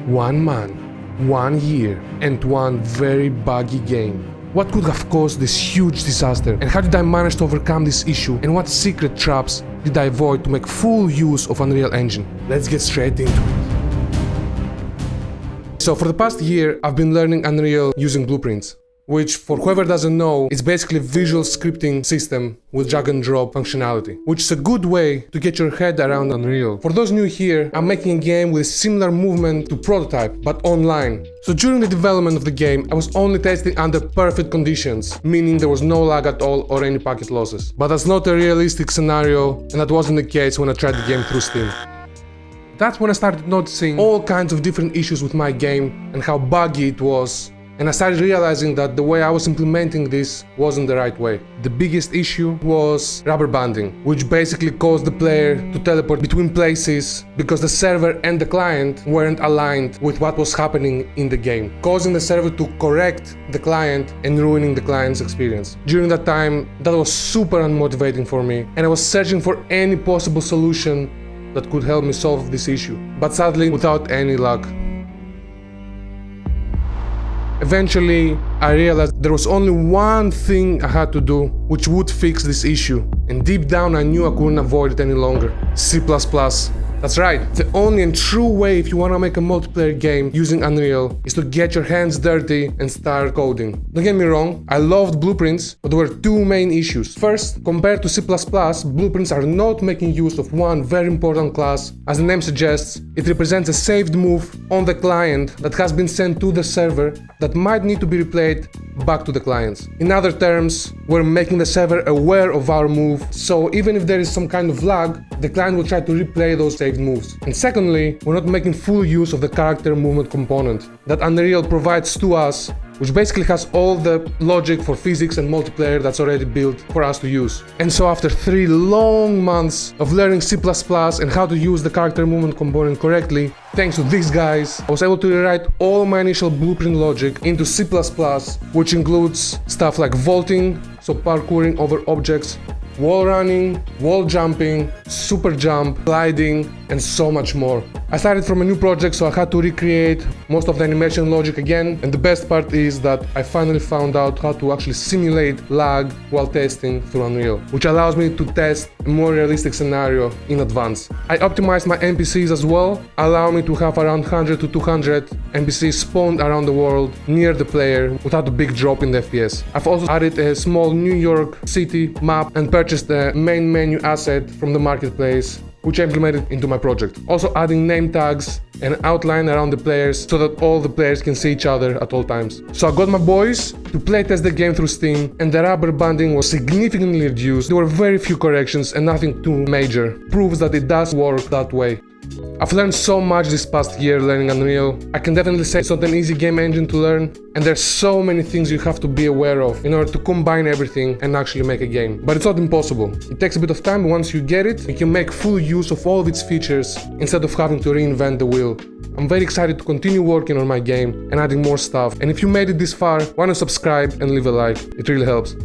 One man, 1 year, and one very buggy game. What could have caused this huge disaster, and how did I manage to overcome this issue, and what secret traps did I avoid to make full use of Unreal Engine? Let's get straight into it. So for the past year, I've been learning Unreal using blueprints, which, for whoever doesn't know, is basically a visual scripting system with drag and drop functionality, which is a good way to get your head around Unreal. For those new here, I'm making a game with similar movement to Prototype, but online. So during the development of the game, I was only testing under perfect conditions, meaning there was no lag at all or any packet losses. But that's not a realistic scenario, and that wasn't the case when I tried the game through Steam. That's when I started noticing all kinds of different issues with my game and how buggy it was. And I started realizing that the way I was implementing this wasn't the right way. The biggest issue was rubber banding, which basically caused the player to teleport between places because the server and the client weren't aligned with what was happening in the game, causing the server to correct the client and ruining the client's experience. During that time, that was super unmotivating for me, and I was searching for any possible solution that could help me solve this issue, but sadly without any luck. Eventually, I realized there was only one thing I had to do which would fix this issue, and deep down I knew I couldn't avoid it any longer. C++. That's right, the only and true way if you want to make a multiplayer game using Unreal is to get your hands dirty and start coding. Don't get me wrong, I loved blueprints, but there were two main issues. First, compared to C++, blueprints are not making use of one very important class. As the name suggests, it represents a saved move on the client that has been sent to the server that might need to be replayed back to the clients. In other terms, we're making the server aware of our move, so even if there is some kind of lag, the client will try to replay those saved moves. And secondly, we're not making full use of the character movement component that Unreal provides to us, which basically has all the logic for physics and multiplayer that's already built for us to use. And so after 3 long months of learning C++ and how to use the character movement component correctly, thanks to these guys, I was able to rewrite all my initial blueprint logic into C++, which includes stuff like vaulting, so parkouring over objects, wall running, wall jumping, super jump, gliding, and so much more. I started from a new project, so I had to recreate most of the animation logic again, and the best part is that I finally found out how to actually simulate lag while testing through Unreal, which allows me to test a more realistic scenario in advance. I optimized my NPCs as well, allowing me to have around 100 to 200 NPCs spawned around the world near the player without a big drop in the FPS. I've also added a small New York City map and purchased the main menu asset from the marketplace, which I implemented into my project. Also adding name tags and outline around the players so that all the players can see each other at all times. So I got my boys to playtest the game through Steam, and the rubber banding was significantly reduced. There were very few corrections and nothing too major. Proves that it does work that way. I've learned so much this past year learning Unreal. I can definitely say it's not an easy game engine to learn, and there's so many things you have to be aware of in order to combine everything and actually make a game. But it's not impossible. It takes a bit of time, but once you get it, you can make full use of all of its features instead of having to reinvent the wheel. I'm very excited to continue working on my game and adding more stuff, and if you made it this far, why not subscribe and leave a like, it really helps.